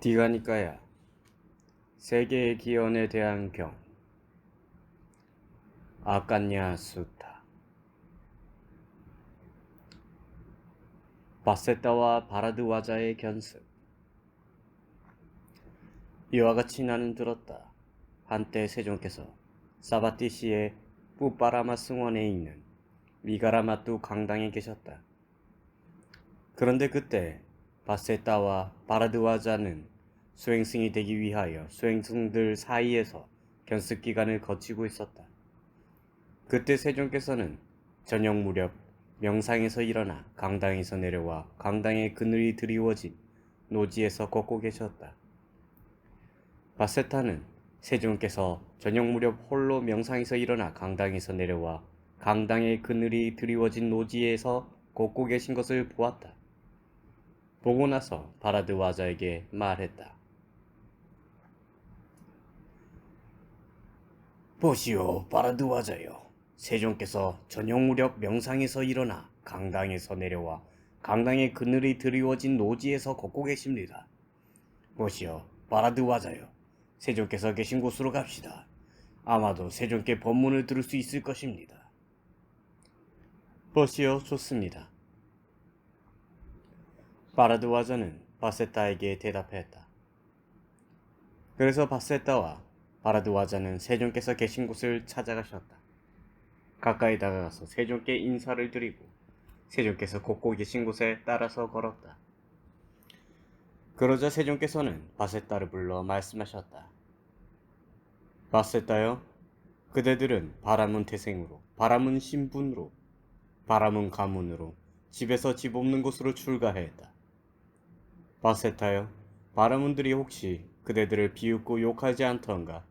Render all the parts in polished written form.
디가니까야 세계의 기원에 대한 경 아칸냐 수타 바세타와 바라드와자의 견습. 이와 같이 나는 들었다. 한때 세종께서 사바티시의 뿌빠라마 승원에 있는 위가라마뚜 강당에 계셨다. 그런데 그때 바세타와 바라드와자는 수행승이 되기 위하여 수행승들 사이에서 견습 기간을 거치고 있었다. 그때 세종께서는 저녁 무렵 명상에서 일어나 강당에서 내려와 강당의 그늘이 드리워진 노지에서 걷고 계셨다. 바세타는 세종께서 저녁 무렵 홀로 명상에서 일어나 강당에서 내려와 강당의 그늘이 드리워진 노지에서 걷고 계신 것을 보았다. 보고 나서 바라드와자에게 말했다. 보시오, 바라드와자요. 세종께서 저녁 무렵 명상에서 일어나 강당에서 내려와 강당의 그늘이 드리워진 노지에서 걷고 계십니다. 보시오, 바라드와자요. 세종께서 계신 곳으로 갑시다. 아마도 세종께 법문을 들을 수 있을 것입니다. 보시오, 좋습니다. 바라드와자는 바세타에게 대답했다. 그래서 바세타와 바라드와자는 세종께서 계신 곳을 찾아가셨다. 가까이 다가가서 세종께 인사를 드리고 세종께서 걷고 계신 곳에 따라서 걸었다. 그러자 세종께서는 바세타를 불러 말씀하셨다. 바세타여, 그대들은 바라문 태생으로, 바라문 신분으로, 바라문 가문으로 집에서 집 없는 곳으로 출가했다. 바세타여, 바라문들이 혹시 그대들을 비웃고 욕하지 않던가?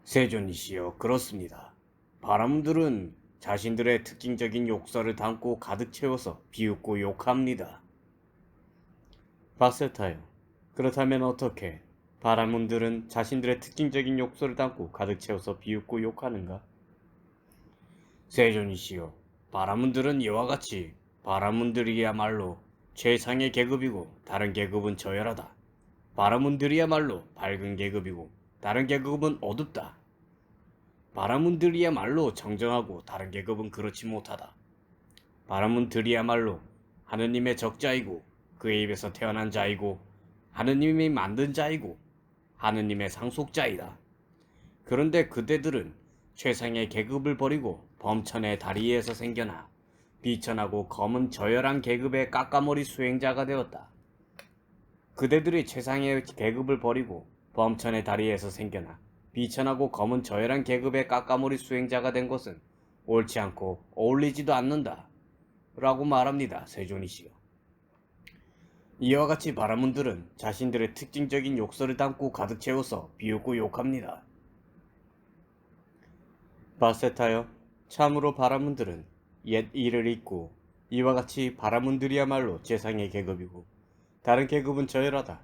세존이시여, 그렇습니다. 바라문들은 자신들의 특징적인 욕설을 담고 가득 채워서 비웃고 욕합니다. 바세타요, 그렇다면 어떻게 바라문들은 자신들의 특징적인 욕설을 담고 가득 채워서 비웃고 욕하는가? 세존이시여, 바라문들은 이와 같이 바라문들이야말로 최상의 계급이고 다른 계급은 저열하다. 바라문들이야말로 밝은 계급이고 다른 계급은 어둡다. 바라문들이야말로 정정하고 다른 계급은 그렇지 못하다. 바라문들이야말로 하느님의 적자이고 그의 입에서 태어난 자이고 하느님이 만든 자이고 하느님의 상속자이다. 그런데 그대들은 최상의 계급을 버리고 범천의 다리에서 생겨나 비천하고 검은 저열한 계급의 까까머리 수행자가 되었다. 그대들이 최상의 계급을 버리고 범천의 다리에서 생겨나 비천하고 검은 저열한 계급의 까까머리 수행자가 된 것은 옳지 않고 어울리지도 않는다. 라고 말합니다. 세존이시여. 이와 같이 바라문들은 자신들의 특징적인 욕설을 담고 가득 채워서 비웃고 욕합니다. 바세타여, 참으로 바라문들은 옛 일을 잊고 이와 같이 바라문들이야말로 최상의 계급이고 다른 계급은 저열하다.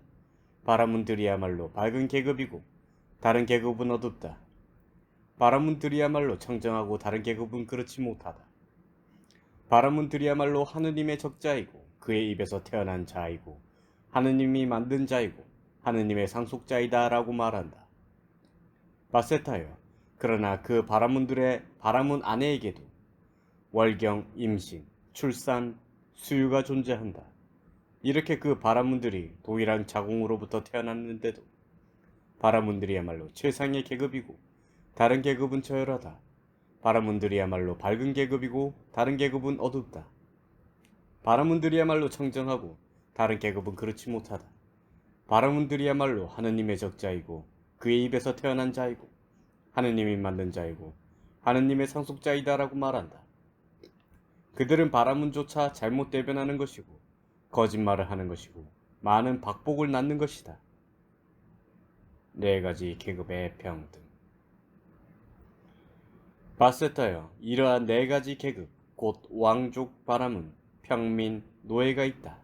바라문들이야말로 밝은 계급이고 다른 계급은 어둡다. 바라문들이야말로 청정하고 다른 계급은 그렇지 못하다. 바라문들이야말로 하느님의 적자이고 그의 입에서 태어난 자이고 하느님이 만든 자이고 하느님의 상속자이다 라고 말한다. 바세타여, 그러나 그 바라문들의 바라문 아내에게도 월경, 임신, 출산, 수유가 존재한다. 이렇게 그 바라문들이 동일한 자궁으로부터 태어났는데도 바라문들이야말로 최상의 계급이고 다른 계급은 저열하다. 바라문들이야말로 밝은 계급이고 다른 계급은 어둡다. 바라문들이야말로 청정하고 다른 계급은 그렇지 못하다. 바라문들이야말로 하느님의 적자이고 그의 입에서 태어난 자이고 하느님이 만든 자이고 하느님의 상속자이다라고 말한다. 그들은 바라문조차 잘못 대변하는 것이고 거짓말을 하는 것이고 많은 박복을 낳는 것이다. 네 가지 계급의 평등. 바세타여, 이러한 네 가지 계급, 곧 왕족, 바라문, 평민, 노예가 있다.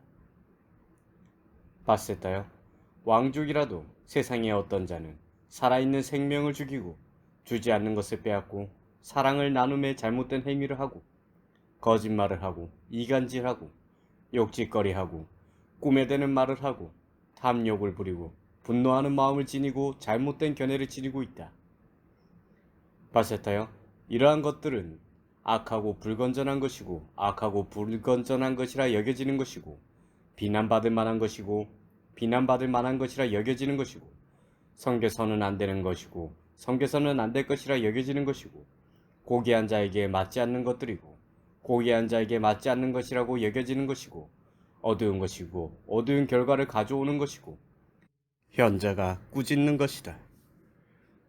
바세타여, 왕족이라도 세상의 어떤 자는 살아있는 생명을 죽이고 주지 않는 것을 빼앗고 사랑을 나눔에 잘못된 행위를 하고 거짓말을 하고 이간질하고 욕짓거리하고 꿈에 대는 말을 하고 탐욕을 부리고 분노하는 마음을 지니고 잘못된 견해를 지니고 있다. 바세타여, 이러한 것들은 악하고 불건전한 것이고 악하고 불건전한 것이라 여겨지는 것이고 비난받을 만한 것이고 비난받을 만한 것이라 여겨지는 것이고 성겨서는 안 되는 것이고 성겨서는 안 될 것이라 여겨지는 것이고 고귀한 자에게 맞지 않는 것들이고 고귀한 자에게 맞지 않는 것이라고 여겨지는 것이고 어두운 것이고 어두운 결과를 가져오는 것이고 현자가 꾸짖는 것이다.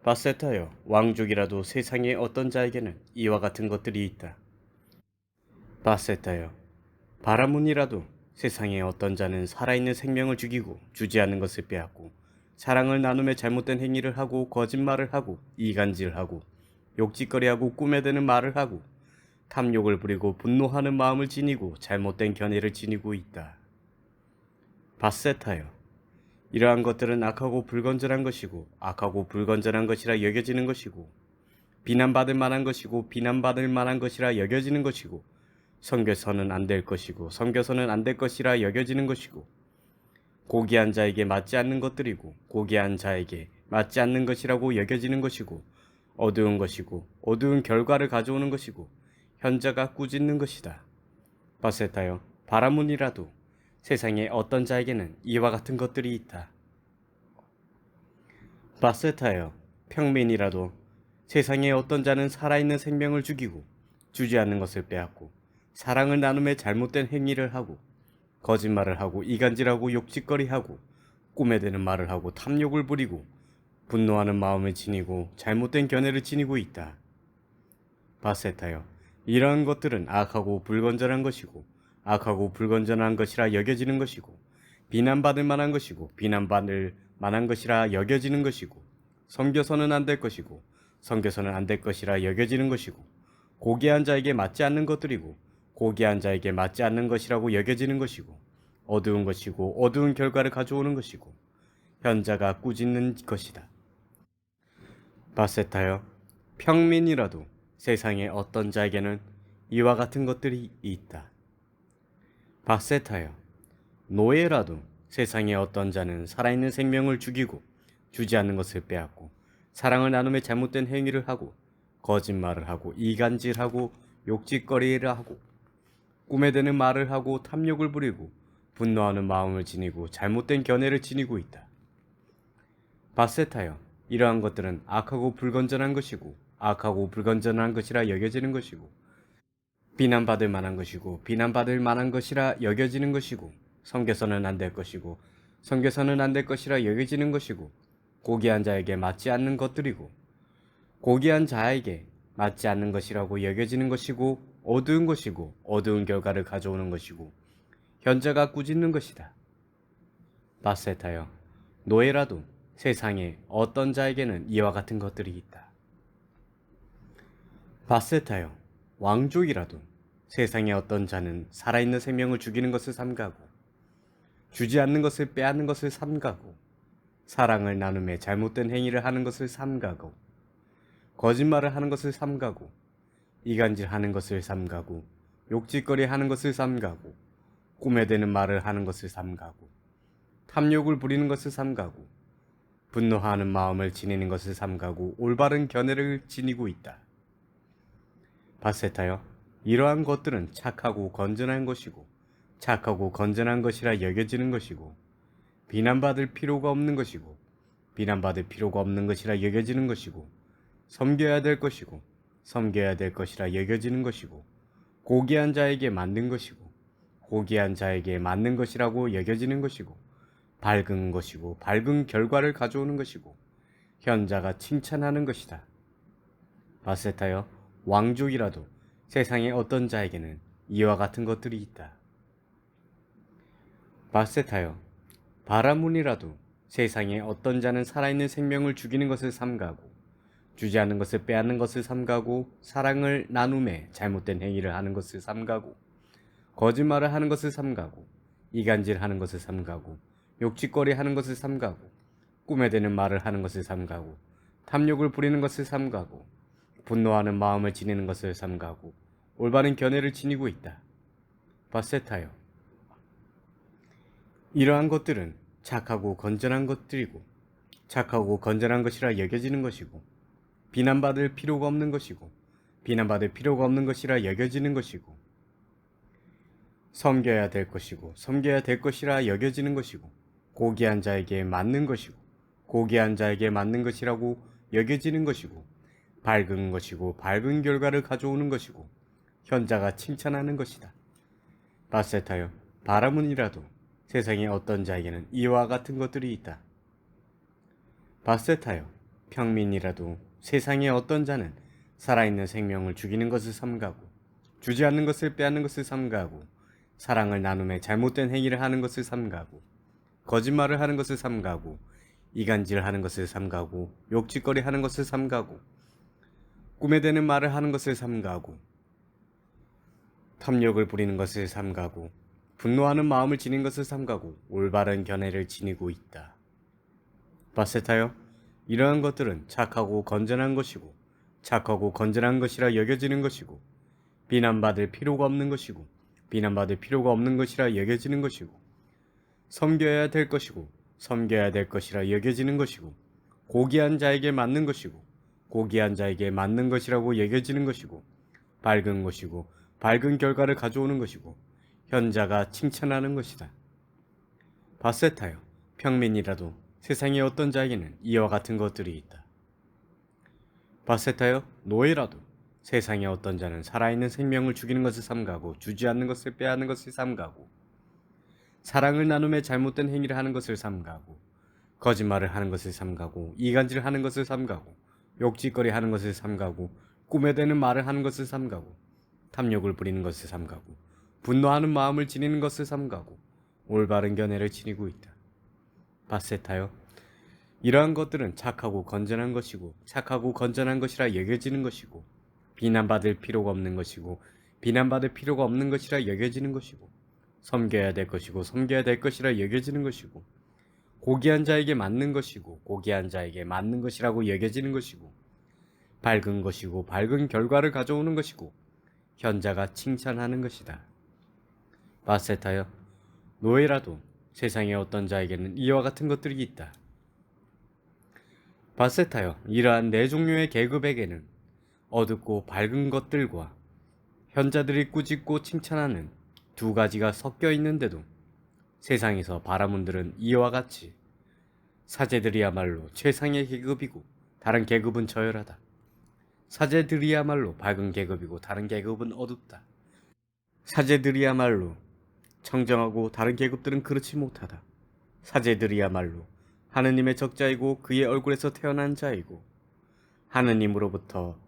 바세타여, 왕족이라도 세상의 어떤 자에게는 이와 같은 것들이 있다. 바세타여, 바라문이라도 세상의 어떤 자는 살아있는 생명을 죽이고 주지 않는 것을 빼앗고 사랑을 나눔에 잘못된 행위를 하고 거짓말을 하고 이간질하고 욕짓거리하고 꿈에 드는 말을 하고 탐욕을 부리고 분노하는 마음을 지니고 잘못된 견해를 지니고 있다. 바세타여, 이러한 것들은 악하고 불건전한 것이고 악하고 불건전한 것이라 여겨지는 것이고 비난받을 만한 것이고 비난받을 만한 것이라 여겨지는 것이고 성겨서는 안 될 것이고 성겨서는 안 될 것이라 여겨지는 것이고 고귀한 자에게 맞지 않는 것들이고 고귀한 자에게 맞지 않는 것이라고 여겨지는 것이고 어두운 것이고 어두운 결과를 가져오는 것이고 현자가 꾸짖는 것이다. 바세타여, 바라문이라도 세상에 어떤 자에게는 이와 같은 것들이 있다. 바세타여, 평민이라도 세상에 어떤 자는 살아있는 생명을 죽이고 주지 않는 것을 빼앗고 사랑을 나눔에 잘못된 행위를 하고 거짓말을 하고 이간질하고 욕짓거리하고 꿈에 대는 말을 하고 탐욕을 부리고 분노하는 마음을 지니고 잘못된 견해를 지니고 있다. 바세타여, 이러한 것들은 악하고 불건전한 것이고 악하고 불건전한 것이라 여겨지는 것이고 비난받을 만한 것이고 비난받을 만한 것이라 여겨지는 것이고 섬겨서는 안 될 것이고 섬겨서는 안 될 것이라 여겨지는 것이고 고귀한 자에게 맞지 않는 것들이고 고귀한 자에게 맞지 않는 것이라고 여겨지는 것이고 어두운 것이고 어두운 결과를 가져오는 것이고 현자가 꾸짖는 것이다. 바세타여, 평민이라도 세상의 어떤 자에게는 이와 같은 것들이 있다. 바세타여, 노예라도 세상의 어떤 자는 살아있는 생명을 죽이고 주지 않는 것을 빼앗고 사랑을 나눔에 잘못된 행위를 하고 거짓말을 하고 이간질하고 욕짓거리를 하고 꿈에 드는 말을 하고 탐욕을 부리고 분노하는 마음을 지니고 잘못된 견해를 지니고 있다. 바세타여, 이러한 것들은 악하고 불건전한 것이고 악하고 불건전한 것이라 여겨지는 것이고 비난받을 만한 것이고 비난받을 만한 것이라 여겨지는 것이고 성겨서는 안 될 것이고 성겨서는 안 될 것이라 여겨지는 것이고 고귀한 자에게 맞지 않는 것들이고 고귀한 자에게 맞지 않는 것이라고 여겨지는 것이고 어두운 것이고 어두운 결과를 가져오는 것이고 현자가 꾸짖는 것이다. 바세타여, 노예라도 세상에 어떤 자에게는 이와 같은 것들이 있다. 바세타여, 왕족이라도 세상에 어떤 자는 살아있는 생명을 죽이는 것을 삼가고 주지 않는 것을 빼앗는 것을 삼가고 사랑을 나눔에 잘못된 행위를 하는 것을 삼가고 거짓말을 하는 것을 삼가고 이간질하는 것을 삼가고 욕짓거리 하는 것을 삼가고 꿈에 대는 말을 하는 것을 삼가고 탐욕을 부리는 것을 삼가고 분노하는 마음을 지니는 것을 삼가고 올바른 견해를 지니고 있다. 바세타여, 이러한 것들은 착하고 건전한 것이고 착하고 건전한 것이라 여겨지는 것이고 비난받을 필요가 없는 것이고 비난받을 필요가 없는 것이라 여겨지는 것이고 섬겨야 될 것이고 섬겨야 될 것이라 여겨지는 것이고 고귀한 자에게 맞는 것이고 고귀한 자에게 맞는 것이라고 여겨지는 것이고 밝은 것이고 밝은 결과를 가져오는 것이고 현자가 칭찬하는 것이다. 바세타여, 왕족이라도 세상의 어떤 자에게는 이와 같은 것들이 있다. 바세타여, 바라문이라도 세상에 어떤 자는 살아있는 생명을 죽이는 것을 삼가고 주지 않는 것을 빼앗는 것을 삼가고 사랑을 나눔에 잘못된 행위를 하는 것을 삼가고 거짓말을 하는 것을 삼가고 이간질하는 것을 삼가고 욕짓거리 하는 것을 삼가고 꿈에 대는 말을 하는 것을 삼가고 탐욕을 부리는 것을 삼가고 분노하는 마음을 지니는 것을 삼가고 올바른 견해를 지니고 있다. 바세타여, 이러한 것들은 착하고 건전한 것들이고 착하고 건전한 것이라 여겨지는 것이고 비난받을 필요가 없는 것이고 비난받을 필요가 없는 것이라 여겨지는 것이고 섬겨야 될 것이고 섬겨야 될 것이라 여겨지는 것이고 고귀한 자에게 맞는 것이고 고귀한 자에게 맞는 것이라고 여겨지는 것이고 밝은 것이고 밝은 결과를 가져오는 것이고 현자가 칭찬하는 것이다. 바세타여, 바라문이라도 세상에 어떤 자에게는 이와 같은 것들이 있다. 바세타여, 평민이라도 세상에 어떤 자는 살아있는 생명을 죽이는 것을 삼가고 주지 않는 것을 빼앗는 것을 삼가고 사랑을 나눔에 잘못된 행위를 하는 것을 삼가고 거짓말을 하는 것을 삼가고 이간질하는 것을 삼가고 욕짓거리 하는 것을 삼가고 꿈에 대는 말을 하는 것을 삼가고 탐욕을 부리는 것을 삼가고 분노하는 마음을 지닌 것을 삼가고 올바른 견해를 지니고 있다. 바세타여, 이러한 것들은 착하고 건전한 것이고 착하고 건전한 것이라 여겨지는 것이고 비난받을 필요가 없는 것이고 비난받을 필요가 없는 것이라 여겨지는 것이고 섬겨야 될 것이고 섬겨야 될 것이라 여겨지는 것이고 고귀한 자에게 맞는 것이고 고귀한 자에게 맞는 것이라고 여겨지는 것이고 밝은 것이고 밝은 결과를 가져오는 것이고 현자가 칭찬하는 것이다. 바세타여, 평민이라도 세상에 어떤 자에게는 이와 같은 것들이 있다. 바세타여, 노예라도 세상에 어떤 자는 살아있는 생명을 죽이는 것을 삼가고 주지 않는 것을 빼앗는 것을 삼가고 사랑을 나눔에 잘못된 행위를 하는 것을 삼가고 거짓말을 하는 것을 삼가고 이간질을 하는 것을 삼가고 욕짓거리 하는 것을 삼가고 꿈에 대는 말을 하는 것을 삼가고 탐욕을 부리는 것을 삼가고 분노하는 마음을 지니는 것을 삼가고 올바른 견해를 지니고 있다. 바세타여, 이러한 것들은 착하고 건전한 것이고 착하고 건전한 것이라 여겨지는 것이고 비난받을 필요가 없는 것이고 비난받을 필요가 없는 것이라 여겨지는 것이고 섬겨야 될 것이고 섬겨야 될 것이라 여겨지는 것이고 고귀한 자에게 맞는 것이고 고귀한 자에게 맞는 것이라고 여겨지는 것이고 밝은 것이고 밝은 결과를 가져오는 것이고 현자가 칭찬하는 것이다. 바세타여, 노예라도 세상에 어떤 자에게는 이와 같은 것들이 있다. 바세타여, 이러한 네 종류의 계급에게는 어둡고 밝은 것들과 현자들이 꾸짖고 칭찬하는 두 가지가 섞여 있는데도 세상에서 바라문들은 이와 같이 사제들이야말로 최상의 계급이고 다른 계급은 저열하다. 사제들이야말로 밝은 계급이고 다른 계급은 어둡다. 사제들이야말로 청정하고 다른 계급들은 그렇지 못하다. 사제들이야말로 하느님의 적자이고 그의 얼굴에서 태어난 자이고 하느님으로부터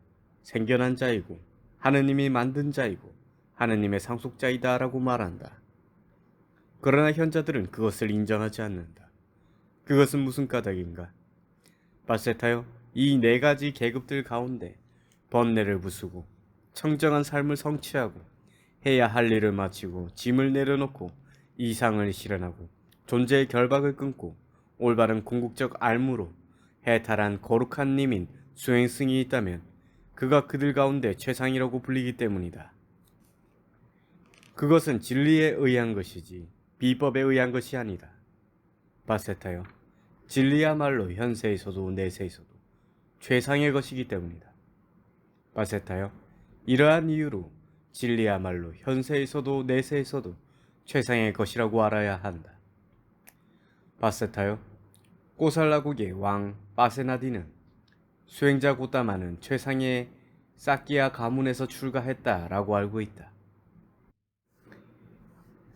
생겨난 자이고 하느님이 만든 자이고 하느님의 상속자이다 라고 말한다. 그러나 현자들은 그것을 인정하지 않는다. 그것은 무슨 까닭인가? 바세타여, 이 네 가지 계급들 가운데 번뇌를 부수고 청정한 삶을 성취하고 해야 할 일을 마치고 짐을 내려놓고 이상을 실현하고 존재의 결박을 끊고 올바른 궁극적 알무로 해탈한 거룩한 님인 수행승이 있다면 그가 그들 가운데 최상이라고 불리기 때문이다. 그것은 진리에 의한 것이지 비법에 의한 것이 아니다. 바세타여, 진리야말로 현세에서도 내세에서도 최상의 것이기 때문이다. 바세타여, 이러한 이유로 진리야말로 현세에서도 내세에서도 최상의 것이라고 알아야 한다. 바세타여, 꼬살라국의 왕 바세나디는 수행자 고따마는 최상의 사키야 가문에서 출가했다라고 알고 있다.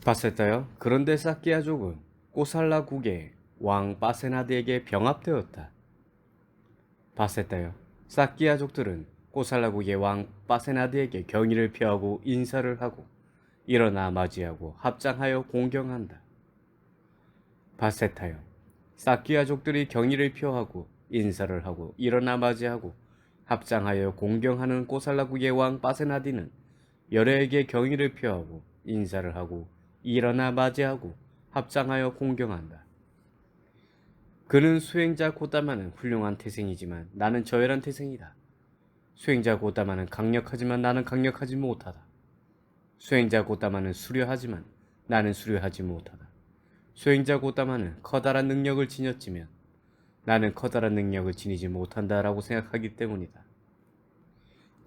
바세타여, 그런데 사키야족은 꼬살라국의 왕 바세나디에게 병합되었다. 바세타여, 사키야족들은 꼬살라국의 왕 바세나디에게 경의를 표하고 인사를 하고 일어나 맞이하고 합장하여 공경한다. 바세타여, 사키야족들이 경의를 표하고 인사를 하고 일어나 맞이하고 합장하여 공경하는 꼬살라국의 왕 바세나디는 열애에게 경의를 표하고 인사를 하고 일어나 맞이하고 합장하여 공경한다. 그는 수행자 고다마는 훌륭한 태생이지만 나는 저열한 태생이다. 수행자 고다마는 강력하지만 나는 강력하지 못하다. 수행자 고다마는 수려하지만 나는 수려하지 못하다. 수행자 고다마는 커다란 능력을 지녔지만 나는 커다란 능력을 지니지 못한다라고 생각하기 때문이다.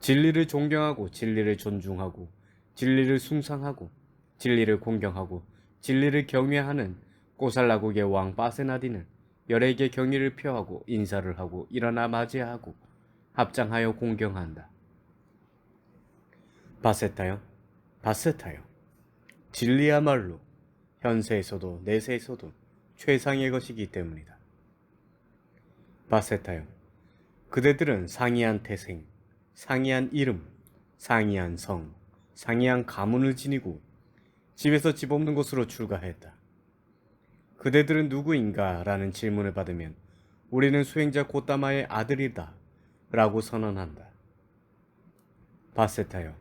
진리를 존경하고 진리를 존중하고 진리를 숭상하고 진리를 공경하고 진리를 경외하는 꼬살라국의 왕 바세나디는 열에게 경의를 표하고 인사를 하고 일어나 맞이하고 합장하여 공경한다. 바세타요, 바세타요. 진리야말로 현세에서도 내세에서도 최상의 것이기 때문이다. 바세타요. 그대들은 상이한 태생, 상이한 이름, 상이한 성, 상이한 가문을 지니고 집에서 집 없는 곳으로 출가했다. 그대들은 누구인가? 라는 질문을 받으면 우리는 수행자 고따마의 아들이다 라고 선언한다. 바세타여,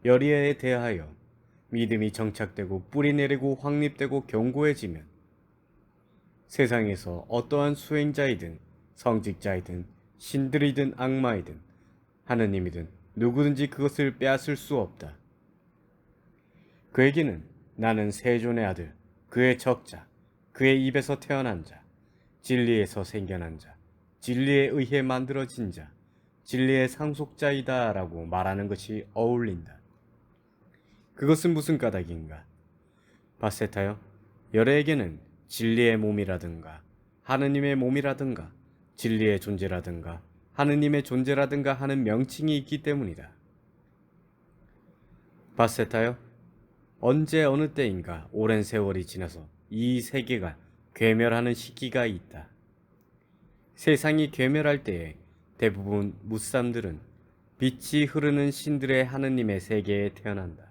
여리에 대하여 믿음이 정착되고 뿌리 내리고 확립되고 견고해지면 세상에서 어떠한 수행자이든 성직자이든 신들이든 악마이든 하느님이든 누구든지 그것을 빼앗을 수 없다. 그에게는 나는 세존의 아들, 그의 적자, 그의 입에서 태어난 자, 진리에서 생겨난 자, 진리에 의해 만들어진 자, 진리의 상속자이다 라고 말하는 것이 어울린다. 그것은 무슨 까닭인가? 바세타요, 열애에게는 진리의 몸이라든가 하느님의 몸이라든가 진리의 존재라든가 하느님의 존재라든가 하는 명칭이 있기 때문이다. 바세타요, 언제 어느 때인가 오랜 세월이 지나서 이 세계가 괴멸하는 시기가 있다. 세상이 괴멸할 때에 대부분 무삼들은 빛이 흐르는 신들의 하느님의 세계에 태어난다.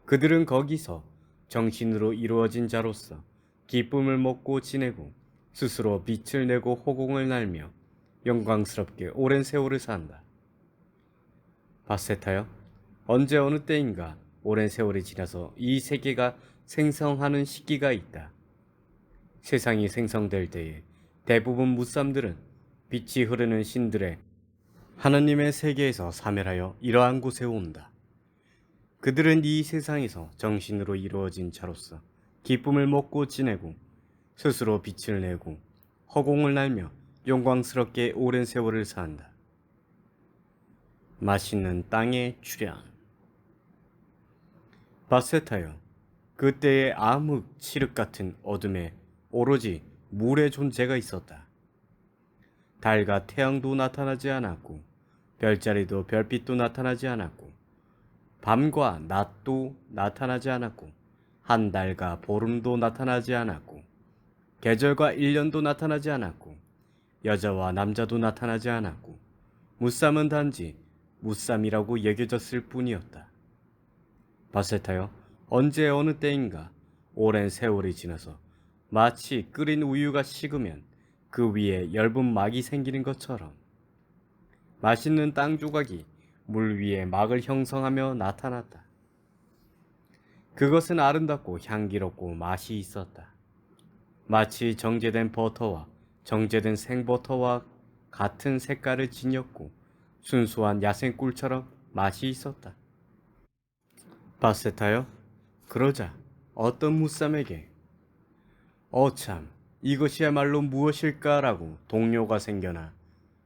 그들은 거기서 정신으로 이루어진 자로서 기쁨을 먹고 지내고 스스로 빛을 내고 호공을 날며 영광스럽게 오랜 세월을 산다. 바세타요, 언제 어느 때인가 오랜 세월이 지나서 이 세계가 생성하는 시기가 있다. 세상이 생성될 때에 대부분 무삼들은 빛이 흐르는 신들의 하느님의 세계에서 사멸하여 이러한 곳에 온다. 그들은 이 세상에서 정신으로 이루어진 자로서 기쁨을 먹고 지내고 스스로 빛을 내고 허공을 날며 영광스럽게 오랜 세월을 산다. 맛있는 땅의 출현. 바세타여, 그때의 암흑 칠흑 같은 어둠에 오로지 물의 존재가 있었다. 달과 태양도 나타나지 않았고 별자리도 별빛도 나타나지 않았고 밤과 낮도 나타나지 않았고 한 달과 보름도 나타나지 않았고 계절과 일년도 나타나지 않았고 여자와 남자도 나타나지 않았고 무삼은 단지 무삼이라고 여겨졌을 뿐이었다. 바세타여, 언제 어느 때인가 오랜 세월이 지나서 마치 끓인 우유가 식으면 그 위에 엷은 막이 생기는 것처럼 맛있는 땅 조각이 물 위에 막을 형성하며 나타났다. 그것은 아름답고 향기롭고 맛이 있었다. 마치 정제된 버터와 정제된 생버터와 같은 색깔을 지녔고 순수한 야생꿀처럼 맛이 있었다. 바세타요, 그러자 어떤 무쌈에게 참, 이것이야말로 무엇일까라고 동료가 생겨나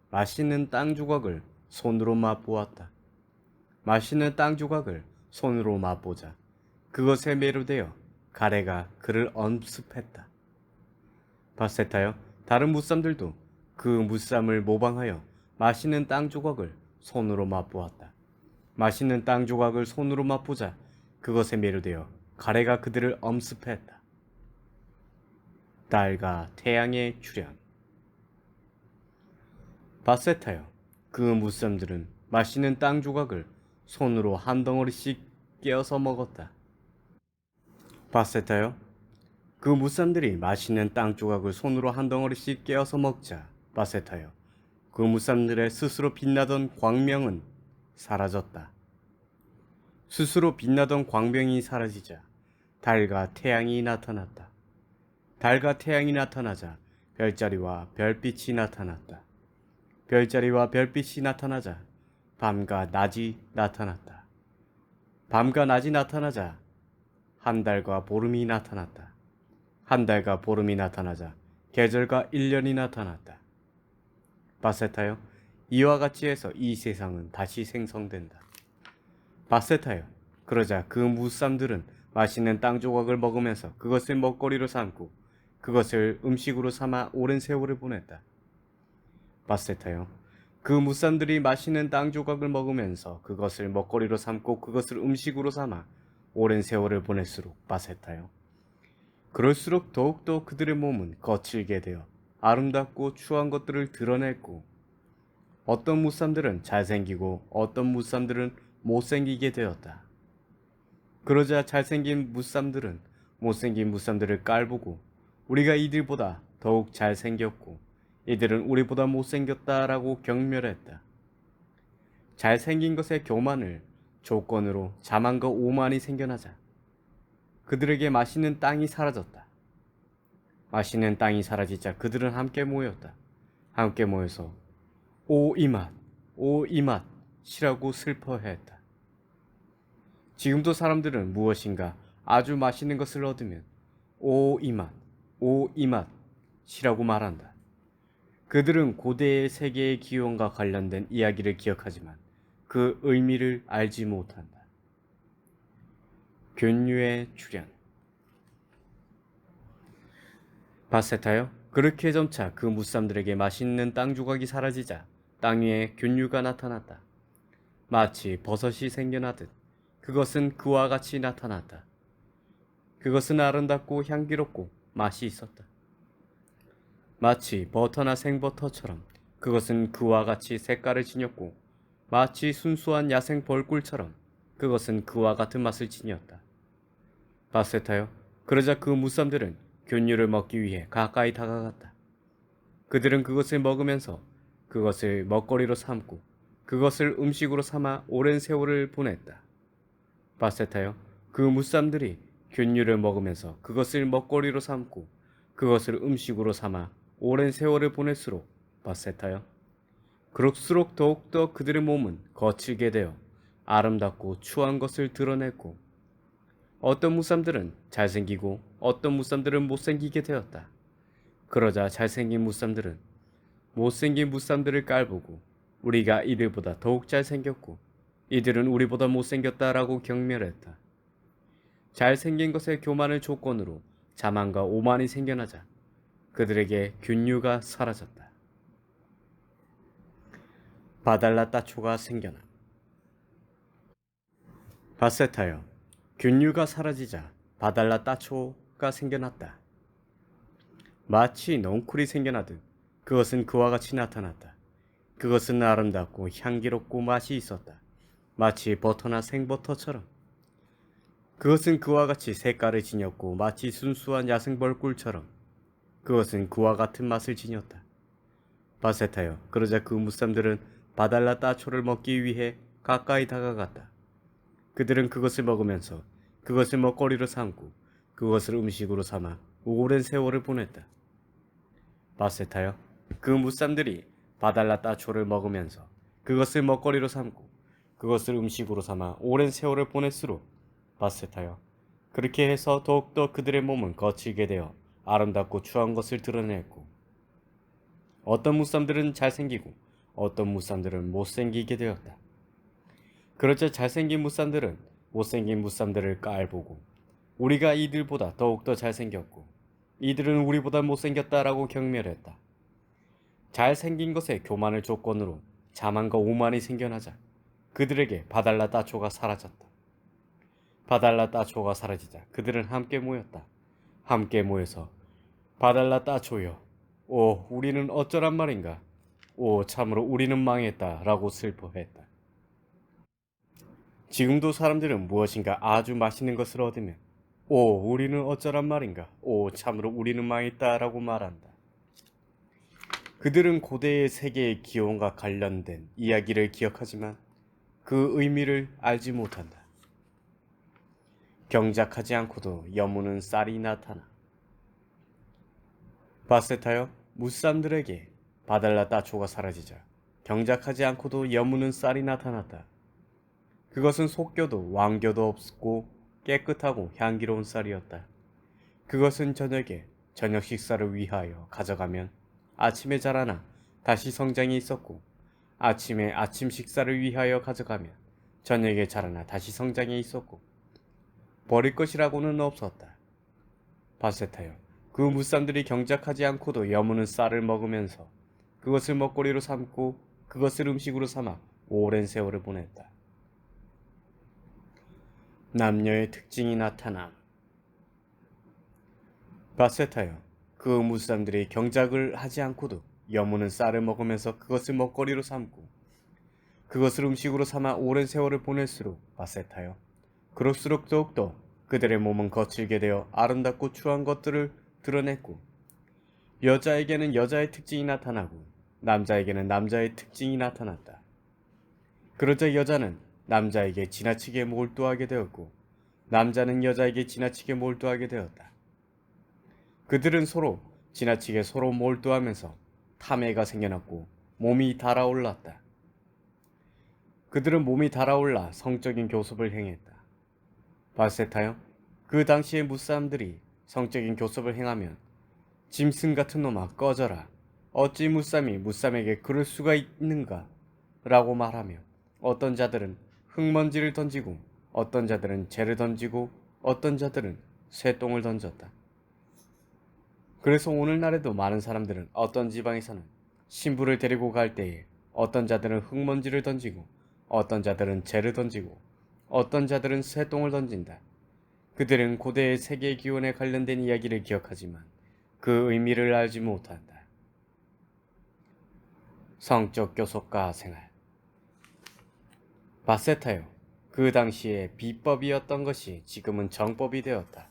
맛있는 땅 조각을 손으로 맛보았다. 맛있는 땅 조각을 손으로 맛보자 그것에 매료되어 가래가 그를 엄습했다. 바세타요, 다른 무쌈들도 그 무쌈을 모방하여 맛있는 땅 조각을 손으로 맛보았다. 맛있는 땅 조각을 손으로 맛보자 그것에 매료되어 가래가 그들을 엄습했다. 달과 태양의 출현. 바세타요, 그 무쌈들은 맛있는 땅 조각을 손으로 한 덩어리씩 깨어서 먹었다. 바세타요, 그 무쌈들이 맛있는 땅 조각을 손으로 한 덩어리씩 깨어서 먹자 바세타요, 그 무쌈들의 스스로 빛나던 광명은 사라졌다. 스스로 빛나던 광명이 사라지자 달과 태양이 나타났다. 달과 태양이 나타나자 별자리와 별빛이 나타났다. 별자리와 별빛이 나타나자 밤과 낮이 나타났다. 밤과 낮이 나타나자 한 달과 보름이 나타났다. 한 달과 보름이 나타나자 계절과 1년이 나타났다. 바세타여, 이와 같이 해서 이 세상은 다시 생성된다. 바세타여, 그러자 그 무쌈들은 맛있는 땅 조각을 먹으면서 그것을 먹거리로 삼고 그것을 음식으로 삼아 오랜 세월을 보냈다. 바세타여, 그 무쌈들이 맛있는 땅 조각을 먹으면서 그것을 먹거리로 삼고 그것을 음식으로 삼아 오랜 세월을 보낼수록 바세타여, 그럴수록 더욱더 그들의 몸은 거칠게 되어 아름답고 추한 것들을 드러냈고 어떤 무쌈들은 잘생기고 어떤 무쌈들은 못생기게 되었다. 그러자 잘생긴 무쌈들은 못생긴 무쌈들을 깔보고 우리가 이들보다 더욱 잘생겼고 이들은 우리보다 못생겼다라고 경멸했다. 잘생긴 것의 교만을 조건으로 자만과 오만이 생겨나자 그들에게 맛있는 땅이 사라졌다. 맛있는 땅이 사라지자 그들은 함께 모였다. 함께 모여서 오 이맛, 오 이맛이라고 슬퍼했다. 지금도 사람들은 무엇인가 아주 맛있는 것을 얻으면 오 이맛, 오 이맛이라고 말한다. 그들은 고대의 세계의 기원과 관련된 이야기를 기억하지만 그 의미를 알지 못한다. 균류의 출현. 바세타여, 그렇게 점차 그 무쌈들에게 맛있는 땅 조각이 사라지자 땅 위에 균류가 나타났다. 마치 버섯이 생겨나듯 그것은 그와 같이 나타났다. 그것은 아름답고 향기롭고 맛이 있었다. 마치 버터나 생버터처럼 그것은 그와 같이 색깔을 지녔고 마치 순수한 야생 벌꿀처럼 그것은 그와 같은 맛을 지녔다. 바세타여, 그러자 그 무쌈들은 균류를 먹기 위해 가까이 다가갔다. 그들은 그것을 먹으면서 그것을 먹거리로 삼고 그것을 음식으로 삼아 오랜 세월을 보냈다. 바세타여, 그 무쌈들이 균류를 먹으면서 그것을 먹거리로 삼고 그것을 음식으로 삼아 오랜 세월을 보낼수록 바세타여, 그럴수록 더욱더 그들의 몸은 거칠게 되어 아름답고 추한 것을 드러냈고 어떤 무쌈들은 잘생기고 어떤 무쌈들은 못생기게 되었다. 그러자 잘생긴 무쌈들은 못생긴 무쌈들을 깔보고 우리가 이들보다 더욱 잘생겼고 이들은 우리보다 못생겼다라고 경멸했다. 잘생긴 것의 교만을 조건으로 자만과 오만이 생겨나자 그들에게 균류가 사라졌다. 바달라 따초가 생겨나. 바세타여, 균류가 사라지자 바달라 따초가 생겨났다. 마치 넝쿨이 생겨나듯 그것은 그와 같이 나타났다. 그것은 아름답고 향기롭고 맛이 있었다. 마치 버터나 생버터처럼. 그것은 그와 같이 색깔을 지녔고 마치 순수한 야생벌꿀처럼 그것은 그와 같은 맛을 지녔다. 바세타여, 그러자 그 무쌈들은 바달라 따초를 먹기 위해 가까이 다가갔다. 그들은 그것을 먹으면서 그것을 먹거리로 삼고 그것을 음식으로 삼아 오랜 세월을 보냈다. 바세타여, 그 무쌈들이 바달라 따초를 먹으면서 그것을 먹거리로 삼고 그것을 음식으로 삼아 오랜 세월을 보낼수록 바세타여, 그렇게 해서 더욱더 그들의 몸은 거칠게 되어 아름답고 추한 것을 드러냈고 어떤 무쌈들은 잘생기고 어떤 무쌈들은 못생기게 되었다. 그러자 잘생긴 무쌈들은 못생긴 무쌈들을 깔보고 우리가 이들보다 더욱더 잘생겼고 이들은 우리보다 못생겼다라고 경멸했다. 잘생긴 것의 교만을 조건으로 자만과 오만이 생겨나자 그들에게 바달라 따초가 사라졌다. 바달라 따초가 사라지자 그들은 함께 모였다. 함께 모여서 바달라 따초여, 오 우리는 어쩌란 말인가, 오 참으로 우리는 망했다 라고 슬퍼했다. 지금도 사람들은 무엇인가 아주 맛있는 것을 얻으면 오 우리는 어쩌란 말인가, 오 참으로 우리는 망했다 라고 말한다. 그들은 고대의 세계의 기원과 관련된 이야기를 기억하지만 그 의미를 알지 못한다. 경작하지 않고도 여무는 쌀이 나타나. 바세타여, 무쌈들에게 바달라 따초가 사라지자 경작하지 않고도 여무는 쌀이 나타났다. 그것은 속겨도 왕겨도 없고 깨끗하고 향기로운 쌀이었다. 그것은 저녁에 저녁 식사를 위하여 가져가면 아침에 자라나 다시 성장이 있었고, 아침에 아침 식사를 위하여 가져가면 저녁에 자라나 다시 성장이 있었고, 버릴 것이라고는 없었다. 바세타여, 그 무쌈들이 경작하지 않고도 여무는 쌀을 먹으면서 그것을 먹거리로 삼고 그것을 음식으로 삼아 오랜 세월을 보냈다. 남녀의 특징이 나타남. 바세타여, 그 무쌈들이 경작을 하지 않고도 여무는 쌀을 먹으면서 그것을 먹거리로 삼고 그것을 음식으로 삼아 오랜 세월을 보낼수록, 바세타여, 그럴수록 더욱더 그들의 몸은 거칠게 되어 아름답고 추한 것들을 드러냈고, 여자에게는 여자의 특징이 나타나고 남자에게는 남자의 특징이 나타났다. 그러자 여자는 남자에게 지나치게 몰두하게 되었고 남자는 여자에게 지나치게 몰두하게 되었다. 그들은 지나치게 서로 몰두하면서 탐해가 생겨났고 몸이 달아올랐다. 그들은 몸이 달아올라 성적인 교섭을 행했다. 바세타요, 그 당시의 무싸움들이 성적인 교섭을 행하면 짐승 같은 놈아 꺼져라, 어찌 무쌈이 무쌈에게 그럴 수가 있는가 라고 말하며 어떤 자들은 흙먼지를 던지고 어떤 자들은 재를 던지고 어떤 자들은 쇠똥을 던졌다. 그래서 오늘날에도 많은 사람들은 어떤 지방에서는 신부를 데리고 갈 때에 어떤 자들은 흙먼지를 던지고 어떤 자들은 재를 던지고 어떤 자들은 쇠똥을 던진다. 그들은 고대의 세계 기원에 관련된 이야기를 기억하지만 그 의미를 알지 못한다. 성적 교섭과 생활. 바세타요, 그 당시에 비법이었던 것이 지금은 정법이 되었다.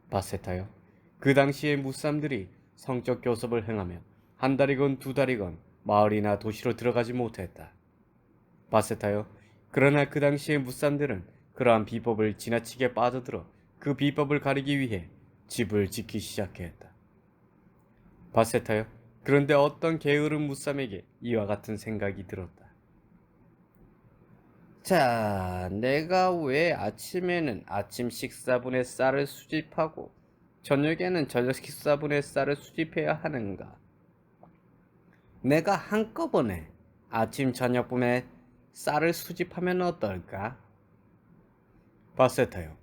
바세타요, 그 당시에 무쌈들이 성적 교섭을 행하면 한 달이건 두 달이건 마을이나 도시로 들어가지 못했다. 바세타요, 그러나 그 당시의 무쌈들은 그러한 비법을 지나치게 빠져들어 그 비법을 가리기 위해 집을 짓기 시작했다. 바세타요, 그런데 어떤 게으른 무쌈에게 이와 같은 생각이 들었다. 자, 내가 왜 아침에는 아침 식사분의 쌀을 수집하고 저녁에는 저녁 식사분의 쌀을 수집해야 하는가? 내가 한꺼번에 아침 저녁분의 쌀을 수집하면 어떨까? 바세타요,